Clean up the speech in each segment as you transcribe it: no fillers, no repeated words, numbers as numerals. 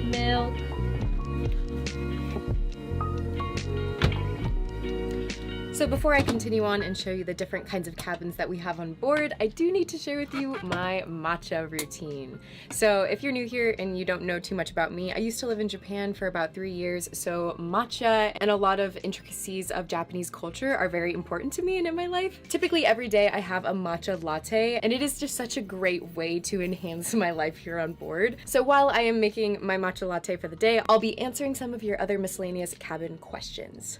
Milk. So before I continue on and show you the different kinds of cabins that we have on board, I do need to share with you my matcha routine. So if you're new here and you don't know too much about me, I used to live in Japan for about 3 years, so matcha and a lot of intricacies of Japanese culture are very important to me and in my life. Typically every day I have a matcha latte, and it is just such a great way to enhance my life here on board. So while I am making my matcha latte for the day, I'll be answering some of your other miscellaneous cabin questions.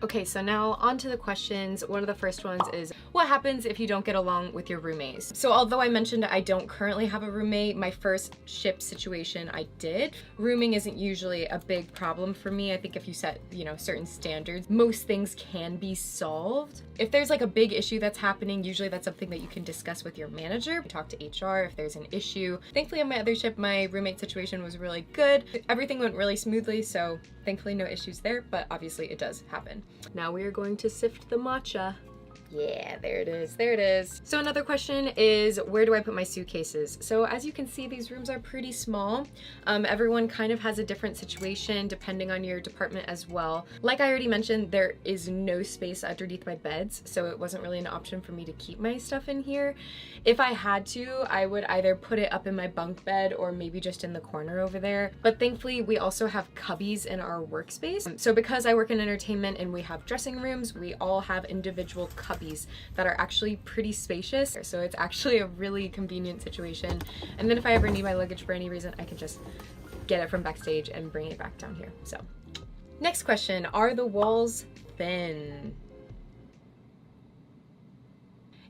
Okay, so now on to the questions. One of the first ones is, what happens if you don't get along with your roommates? So although I mentioned I don't currently have a roommate, my first ship situation I did. Rooming isn't usually a big problem for me. I think if you set, certain standards, most things can be solved. If there's like a big issue that's happening, usually that's something that you can discuss with your manager. Talk to HR if there's an issue. Thankfully on my other ship, my roommate situation was really good. Everything went really smoothly, so thankfully no issues there, but obviously it does happen. Now we are going to sift the matcha. Yeah, there it is, there it is. So another question is, where do I put my suitcases? So as you can see, these rooms are pretty small. Everyone kind of has a different situation depending on your department as well. Like I already mentioned, there is no space underneath my beds, so it wasn't really an option for me to keep my stuff in here. If I had to, I would either put it up in my bunk bed or maybe just in the corner over there. But thankfully, we also have cubbies in our workspace. So because I work in entertainment and we have dressing rooms, we all have individual cubbies that are actually pretty spacious. So it's actually a really convenient situation. And then if I ever need my luggage for any reason, I can just get it from backstage and bring it back down here. So next question, are the walls thin?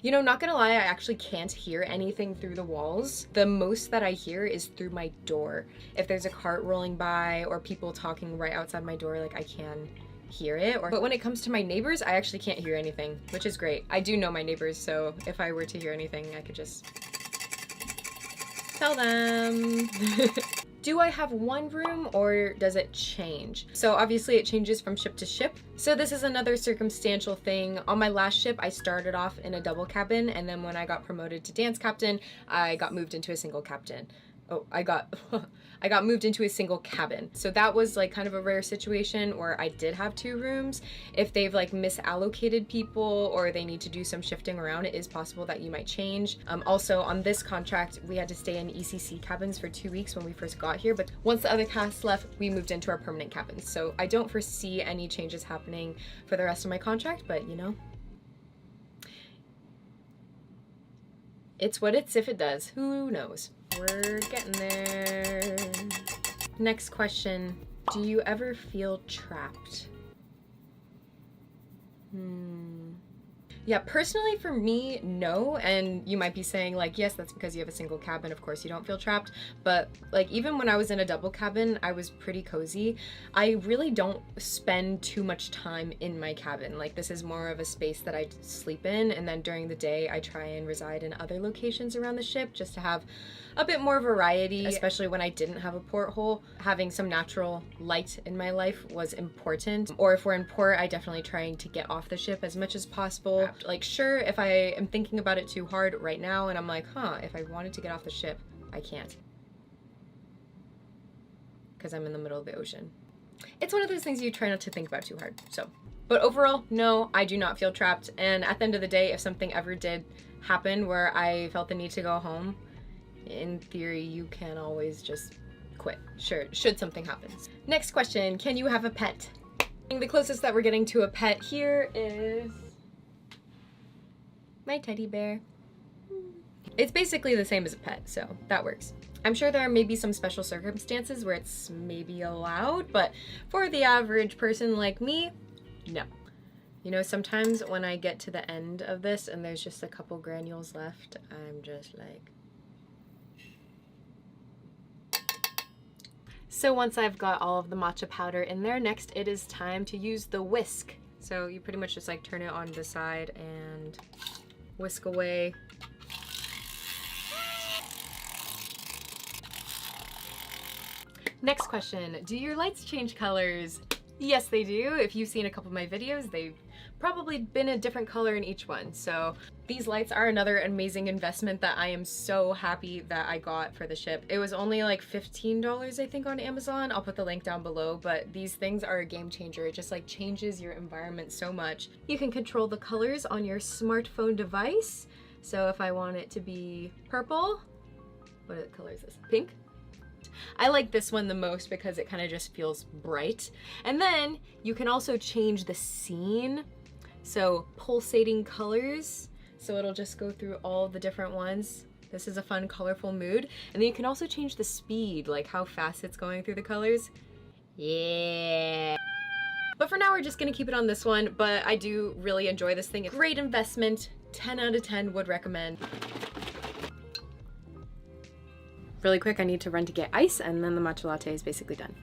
Not gonna lie, I actually can't hear anything through the walls. The most that I hear is through my door. If there's a cart rolling by or people talking right outside my door, like I can hear it. But when it comes to my neighbors, I actually can't hear anything, which is great. I do know my neighbors, so if I were to hear anything, I could just tell them. Do I have one room or does it change? So obviously it changes from ship to ship. So this is another circumstantial thing. On my last ship, I started off in a double cabin, and then when I got promoted to dance captain, I got moved into a single captain. Oh, I got moved into a single cabin. So that was like kind of a rare situation where I did have 2 rooms. If they've like misallocated people or they need to do some shifting around, it is possible that you might change. Also on this contract, we had to stay in ECC cabins for 2 weeks when we first got here, but once the other cast left, we moved into our permanent cabins. So I don't foresee any changes happening for the rest of my contract, but it's what it's if it does. Who knows? We're getting there. Next question, do you ever feel trapped? Yeah, personally for me, no. And you might be saying like, yes, that's because you have a single cabin. Of course you don't feel trapped. But like even when I was in a double cabin, I was pretty cozy. I really don't spend too much time in my cabin. Like this is more of a space that I sleep in. And then during the day, I try and reside in other locations around the ship just to have a bit more variety, especially when I didn't have a porthole. Having some natural light in my life was important. Or if we're in port, I definitely trying to get off the ship as much as possible. Like sure, if I am thinking about it too hard right now and I'm like, if I wanted to get off the ship, I can't. Because I'm in the middle of the ocean. It's one of those things you try not to think about too hard, so. But overall, no, I do not feel trapped. And at the end of the day, if something ever did happen where I felt the need to go home, in theory, you can always just quit. Sure, should something happen. Next question, can you have a pet? The closest that we're getting to a pet here is my teddy bear. It's basically the same as a pet, so that works. I'm sure there may be some special circumstances where it's maybe allowed, but for the average person like me, no. Sometimes when I get to the end of this and there's just a couple granules left, I'm just like... So once I've got all of the matcha powder in there, next it is time to use the whisk. So you pretty much just like turn it on the side and whisk away. Next question, do your lights change colors? Yes, they do. If you've seen a couple of my videos, they've probably been a different color in each one. So These lights are another amazing investment that I am so happy that I got for the ship. It was only like $15, I think, on Amazon. I'll put the link down below, but these things are a game changer. It just like changes your environment so much. You can control the colors on your smartphone device. So if I want it to be purple, what color is this? Pink? I like this one the most because it kind of just feels bright. And then you can also change the scene. So pulsating colors. So it'll just go through all the different ones. This is a fun, colorful mood. And then you can also change the speed, like how fast it's going through the colors. Yeah. But for now, we're just gonna keep it on this one, but I do really enjoy this thing. It's a great investment, 10 out of 10 would recommend. Really quick, I need to run to get ice, and then the matcha latte is basically done.